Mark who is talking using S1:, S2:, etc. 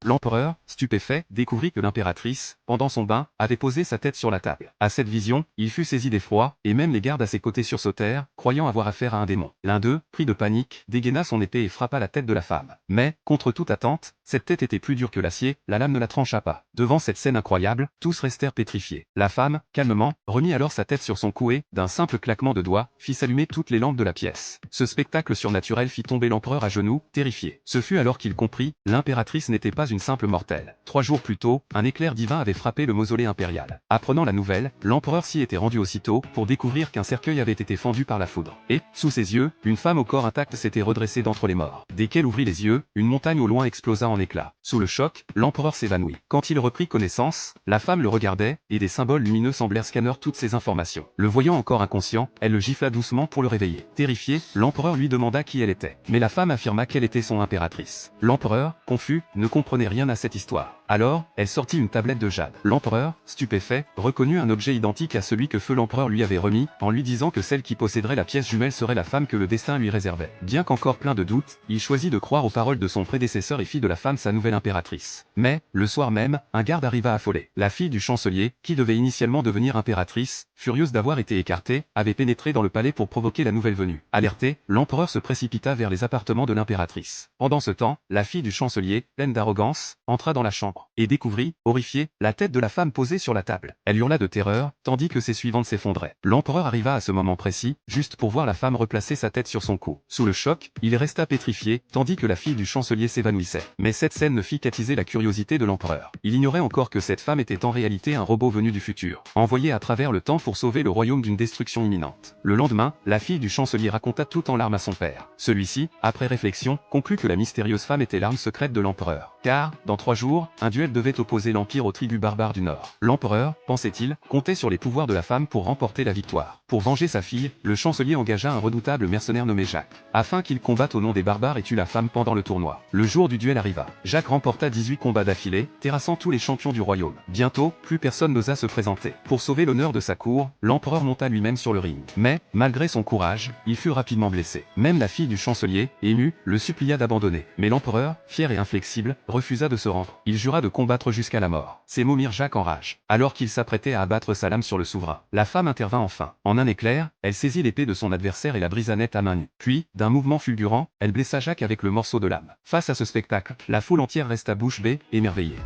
S1: L'empereur, stupéfait, découvrit que l'impératrice, pendant son bain, avait posé sa tête sur la table. À cette vision, il fut saisi d'effroi, et même les gardes à ses côtés sursautèrent, croyant avoir affaire à un démon. L'un d'eux, pris de panique, dégaina son épée et frappa la tête de la femme. Mais, contre toute attente, cette tête était plus dure que l'acier, la lame ne la trancha pas. Devant cette scène incroyable, tous restèrent pétrifiés. La femme, calmement, remit alors sa tête sur son cou et, d'un simple claquement de doigts, fit s'allumer toutes les lampes de la pièce. Ce spectacle surnaturel fit tomber l'empereur à genoux, terrifié. Ce fut alors qu'il comprit, l'impératrice n'était pas une simple mortelle. 3 jours plus tôt, un éclair divin avait frappé le mausolée impérial. Apprenant la nouvelle, l'empereur s'y était rendu aussitôt, pour découvrir qu'un cercueil avait été fendu par la foudre. Et, sous ses yeux, une femme au corps intact s'était redressée d'entre les morts. Dès qu'elle ouvrit les yeux, une montagne au loin explosa en éclats. Sous le choc, l'empereur s'évanouit. Quand il reprit connaissance, la femme le regardait, et des symboles lumineux semblèrent scanner toutes ses informations. Le voyant encore inconscient, elle le gifla doucement pour le réveiller. Terrifié, l'empereur lui demanda qui elle était. Mais la femme affirma qu'elle était son impératrice. L'empereur, confus, ne comprenait rien à cette histoire. Alors, elle sortit une tablette de jade. L'empereur, stupéfait, reconnut un objet identique à celui que feu l'empereur lui avait remis, en lui disant que celle qui posséderait la pièce jumelle serait la femme que le destin lui réservait. Bien qu'encore plein de doutes, il choisit de croire aux paroles de son prédécesseur et fit de la femme sa nouvelle impératrice. Mais, le soir même, un garde arriva affolé. La fille du chancelier, qui devait initialement devenir impératrice, furieuse d'avoir été écartée, avait pénétré dans le palais pour provoquer la nouvelle venue. Alerté, l'empereur se précipita vers les appartements de l'impératrice. Pendant ce temps, la fille du chancelier, pleine d'arrogance, entra dans la chambre, et découvrit, horrifiée, la tête de la femme posée sur la table. Elle hurla de terreur, tandis que ses suivantes s'effondraient. L'empereur arriva à ce moment précis, juste pour voir la femme replacer sa tête sur son cou. Sous le choc, il resta pétrifié, tandis que la fille du chancelier s'évanouissait. Mais cette scène ne fit qu'attiser la curiosité de l'empereur. Il ignorait encore que cette femme était en réalité un robot venu du futur, envoyé à travers le temps pour sauver le royaume d'une destruction imminente. Le lendemain, la fille du chancelier raconta tout en larmes à son père. Celui-ci, après réflexion, conclut que la mystérieuse femme était l'arme secrète de l'empereur. Car, dans 3 jours, un duel devait opposer l'Empire aux tribus barbares du Nord. L'empereur, pensait-il, comptait sur les pouvoirs de la femme pour remporter la victoire. Pour venger sa fille, le chancelier engagea un redoutable mercenaire nommé Jacques, afin qu'il combatte au nom des barbares et tue la femme pendant le tournoi. Le jour du duel arriva. Jacques remporta 18 combats d'affilée, terrassant tous les champions du royaume. Bientôt, plus personne n'osa se présenter. Pour sauver l'honneur de sa cour, l'empereur monta lui-même sur le ring. Mais, malgré son courage, il fut rapidement blessé. Même la fille du chancelier, émue, le supplia d'abandonner. Mais l'empereur, fier et inflexible, refusa de se rendre. Il jura de combattre jusqu'à la mort. Ces mots mirent Jacques en rage. Alors qu'il s'apprêtait à abattre sa lame sur le souverain, la femme intervint enfin. En un éclair, elle saisit l'épée de son adversaire et la brisa net à main nue. Puis, d'un mouvement fulgurant, elle blessa Jacques avec le morceau de lame. Face à ce spectacle, la foule entière resta bouche bée, émerveillée.